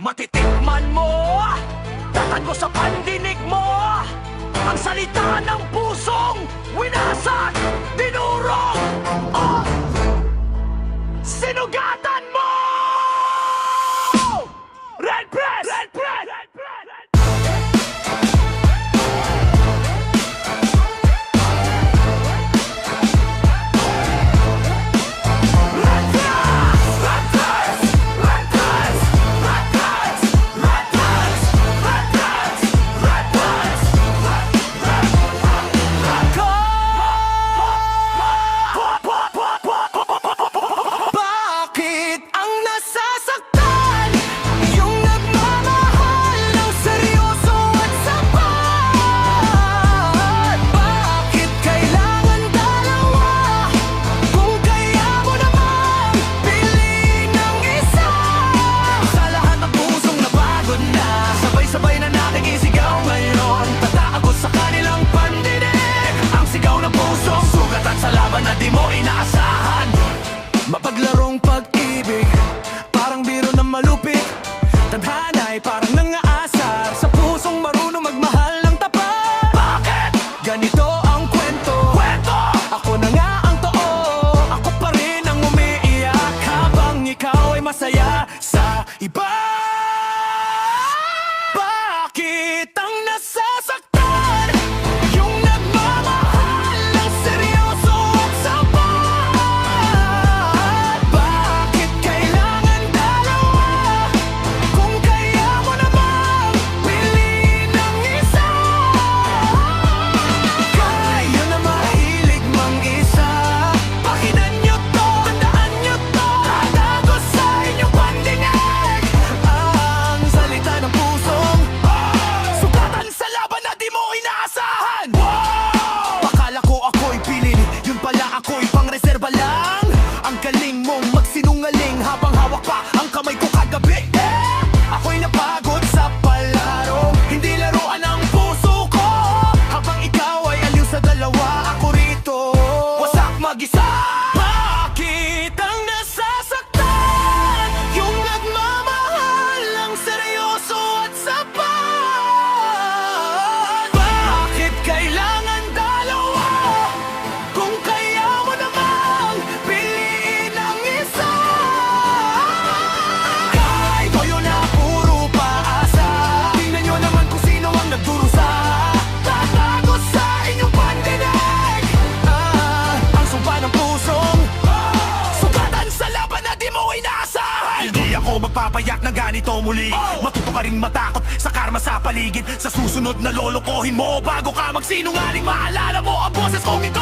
Matitikman mo, tatago sa pandinig mo ang salita ng pusong winasak, dinurog o sinugatan mo! Red Press! Red Press! Red Press! Na di mo inaasahan. Mapaglarong pag-ibig, parang biro na malupit. Tadhana'y parang nangaasar sa pusong marunong magmahal ng tapat. Bakit? Ganito ang kwento. Ako na nga ang totoo. Ako pa rin ang umiiyak habang ikaw ay masaya sa iba. Bakit ang nasasaktan? Yung nagmamahal ng seryoso at sapat. Bakit kailangan dalawa? Kung kaya mo namang piliin ang isa. Kayo na mahilig mang-isa, pakinan nyo to, tandaan nyo to. Tatago sa inyong pandinig ang salita ng pusong sugatan sa laban na di mo inaasahan. Pakala ko ako'y pilin, yun pala ako'y pangreserba lang. Ang galing mong magsinungaling habang hawak pa ang kamay ko kagabi. Ako'y napagod sa palaro, hindi laruan ang puso ko. Habang ikaw ay aliw sa dalawa, ako rito wasak mag-isa. Bakit ang nasasaktan? Yung nagmamahal ng seryoso at sapat. Bakit kailangan dalawa? Kung kaya mo namang piliin ang isa. Kahit toyo na puro paasa, tingnan nyo naman kung sino ang nagdurusa. Tatago sa inyong pandinig ang sumpa ng pusong sugatan sa laban na di mo inaasahan. Hindi ako magpapayak na ganito muli. Matuto ka rin matakot sa karma sa paligid. Sa susunod na lolokohin mo, bago ka magsinungaling, maalala mo ang boses kong ito.